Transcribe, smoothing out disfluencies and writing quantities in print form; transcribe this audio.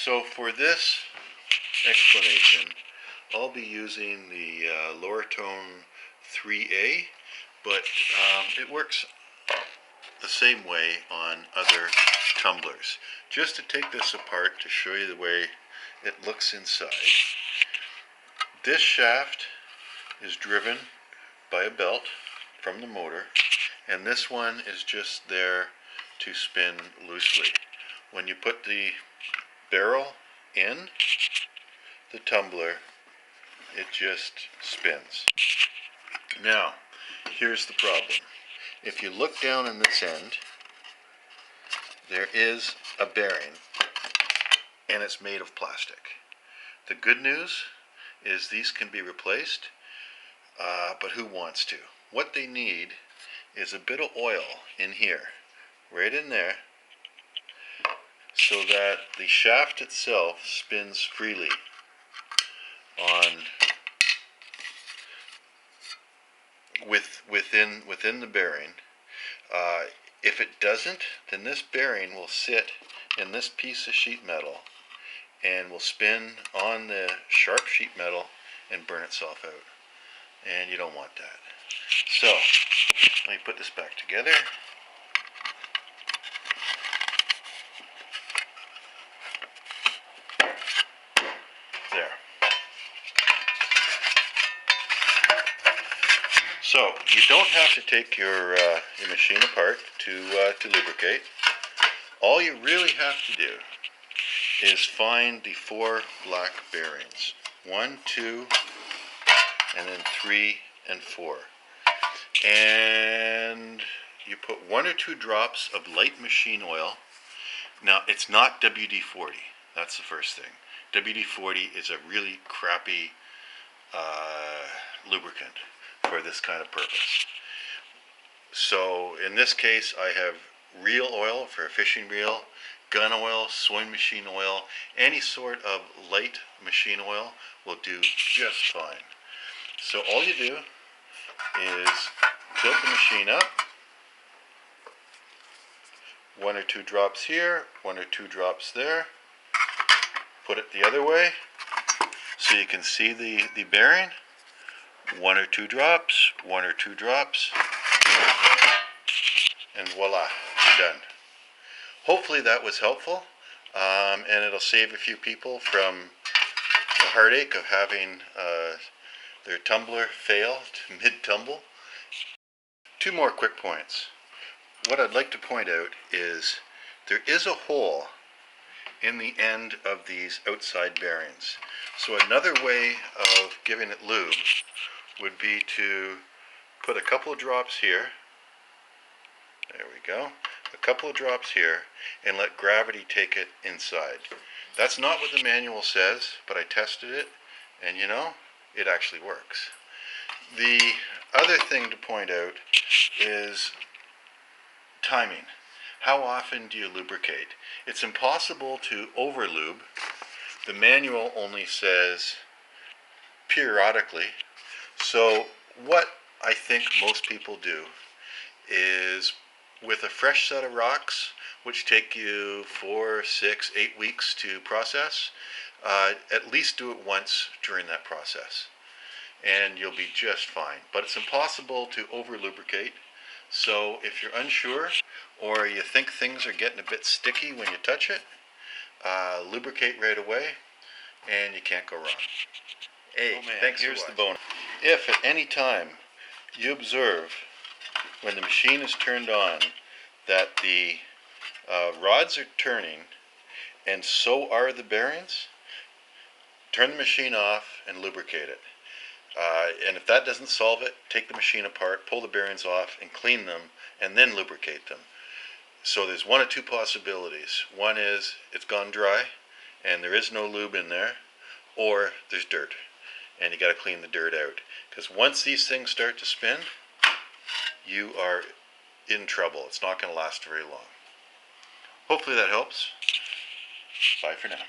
So for this explanation, I'll be using the Lortone 3A, but it works the same way on other tumblers. Just to take this apart to show you the way it looks inside. This shaft is driven by a belt from the motor, and this one is just there to spin loosely. When you put the barrel in the tumbler, it just spins. Now, here's the problem. If you look down in this end, there is a bearing, and it's made of plastic. The good news is these can be replaced, but who wants to? What they need is a bit of oil in here, right in there, so that the shaft itself spins freely within the bearing. If it doesn't, then this bearing will sit in this piece of sheet metal and will spin on the sharp sheet metal and burn itself out. And you don't want that. So, let me put this back together. There. So, you don't have to take your machine apart to lubricate. All you really have to do is find the 4 black bearings. 1, 2, and then 3 and 4. And you put 1 or 2 drops of light machine oil. Now, it's not WD-40. That's the first thing. WD-40 is a really crappy lubricant for this kind of purpose. So in this case, I have reel oil for a fishing reel, gun oil, sewing machine oil, any sort of light machine oil will do just fine. So all you do is tilt the machine up, 1 or 2 drops here, 1 or 2 drops there, put it the other way so you can see the bearing, 1 or 2 drops, 1 or 2 drops, and voila, you're done. Hopefully that was helpful, and it'll save a few people from the heartache of having their tumbler fail mid-tumble. 2 more quick points. What I'd like to point out is there is a hole in the end of these outside bearings. So another way of giving it lube would be to put a couple of drops here. There we go. A couple of drops here, and let gravity take it inside. That's not what the manual says, but I tested it, and you know, it actually works. The other thing to point out is timing. How often do you lubricate? It's impossible to over-lube. The manual only says periodically. So what I think most people do is, with a fresh set of rocks, which take you 4, 6, 8 weeks to process, at least do it once during that process, and you'll be just fine. But it's impossible to over lubricate. So if you're unsure, or you think things are getting a bit sticky when you touch it, lubricate right away, and you can't go wrong. Hey, thanks. Here's the bonus. If at any time you observe when the machine is turned on that the rods are turning and so are the bearings, turn the machine off and lubricate it. And if that doesn't solve it, take the machine apart, pull the bearings off and clean them, and then lubricate them. So there's 1 or 2 possibilities. One is it's gone dry and there is no lube in there, or there's dirt and you got to clean the dirt out. Because once these things start to spin, you are in trouble. It's not going to last very long. Hopefully that helps. Bye for now.